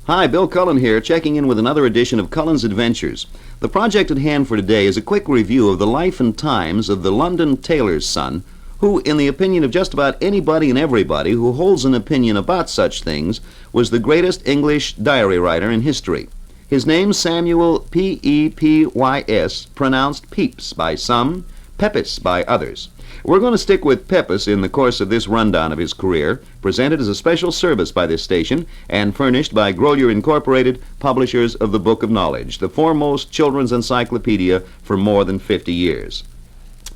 Hi, Bill Cullen here, checking in with another edition of Cullen's Adventures. The project at hand for today is a quick review of the life and times of the London tailor's son, who, in the opinion of just about anybody and everybody who holds an opinion about such things, was the greatest English diary writer in history. His name, Samuel P-E-P-Y-S, pronounced Pepys by some, Pepys by others. We're going to stick with Pepys in the course of this rundown of his career, presented as a special service by this station and furnished by Jennings Incorporated, publishers of the Book of Knowledge, the foremost children's encyclopedia for more than 50 years.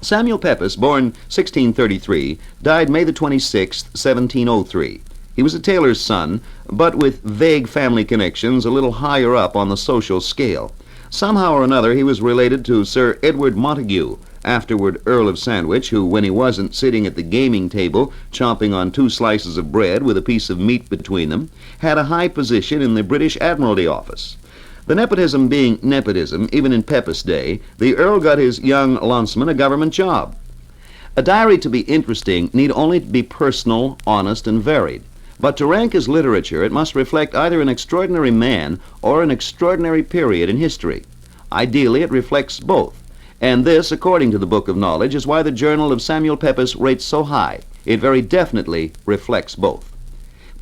Samuel Pepys, born 1633, died May the 26th, 1703. He was a tailor's son, but with vague family connections a little higher up on the social scale. Somehow or another he was related to Sir Edward Montague, afterward Earl of Sandwich, who, when he wasn't sitting at the gaming table chomping on 2 slices of bread with a piece of meat between them, had a high position in the British Admiralty Office. The nepotism being nepotism, even in Pepys' day, the Earl got his young lanceman a government job. A diary to be interesting need only be personal, honest, and varied. But to rank as literature, it must reflect either an extraordinary man or an extraordinary period in history. Ideally, it reflects both. And this, according to the Book of Knowledge, is why the journal of Samuel Pepys rates so high. It very definitely reflects both.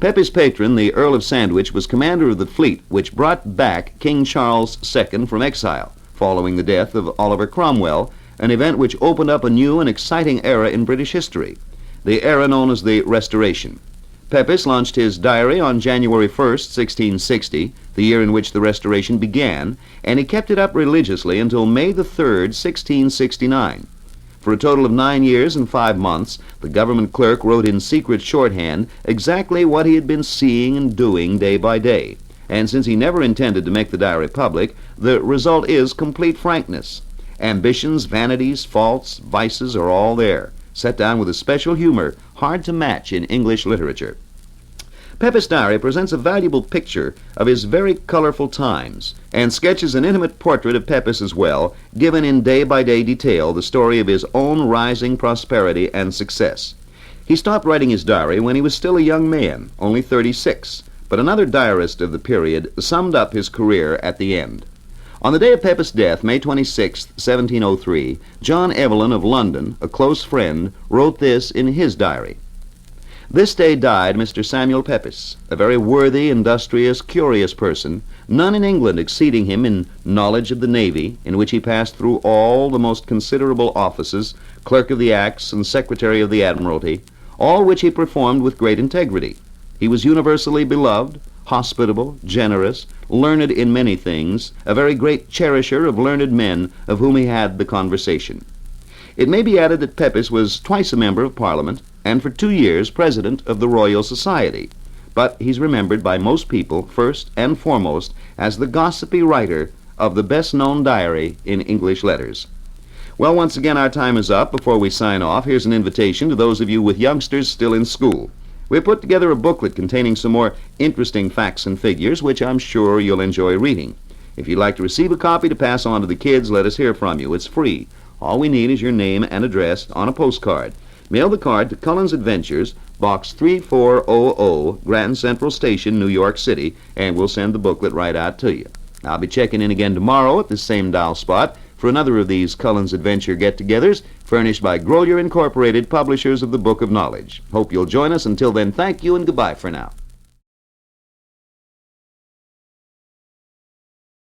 Pepys' patron, the Earl of Sandwich, was commander of the fleet which brought back King Charles II from exile, following the death of Oliver Cromwell, an event which opened up a new and exciting era in British history, the era known as the Restoration. Pepys launched his diary on January 1st, 1660, the year in which the Restoration began, and he kept it up religiously until May the 3rd, 1669. For a total of 9 years and 5 months, the government clerk wrote in secret shorthand exactly what he had been seeing and doing day by day. And since he never intended to make the diary public, the result is complete frankness. Ambitions, vanities, faults, vices are all there, set down with a special humor hard to match in English literature. Pepys' diary presents a valuable picture of his very colorful times and sketches an intimate portrait of Pepys as well, given in day-by-day detail the story of his own rising prosperity and success. He stopped writing his diary when he was still a young man, only 36, but another diarist of the period summed up his career at the end. On the day of Pepys' death, May 26, 1703, John Evelyn of London, a close friend, wrote this in his diary. This day died Mr. Samuel Pepys, a very worthy, industrious, curious person, none in England exceeding him in knowledge of the Navy, in which he passed through all the most considerable offices, Clerk of the Acts and Secretary of the Admiralty, all which he performed with great integrity. He was universally beloved, hospitable, generous, learned in many things, a very great cherisher of learned men of whom he had the conversation. It may be added that Pepys was twice a member of Parliament and for 2 years president of the Royal Society, but he's remembered by most people first and foremost as the gossipy writer of the best-known diary in English letters. Well, once again, our time is up. Before we sign off, here's an invitation to those of you with youngsters still in school. We put together a booklet containing some more interesting facts and figures, which I'm sure you'll enjoy reading. If you'd like to receive a copy to pass on to the kids, let us hear from you. It's free. All we need is your name and address on a postcard. Mail the card to Cullen's Adventures, Box 3400, Grand Central Station, New York City, and we'll send the booklet right out to you. I'll be checking in again tomorrow at the same dial spot for another of these Cullen's Adventure get-togethers, furnished by Jennings Incorporated, publishers of the Book of Knowledge. Hope you'll join us. Until then, thank you and goodbye for now.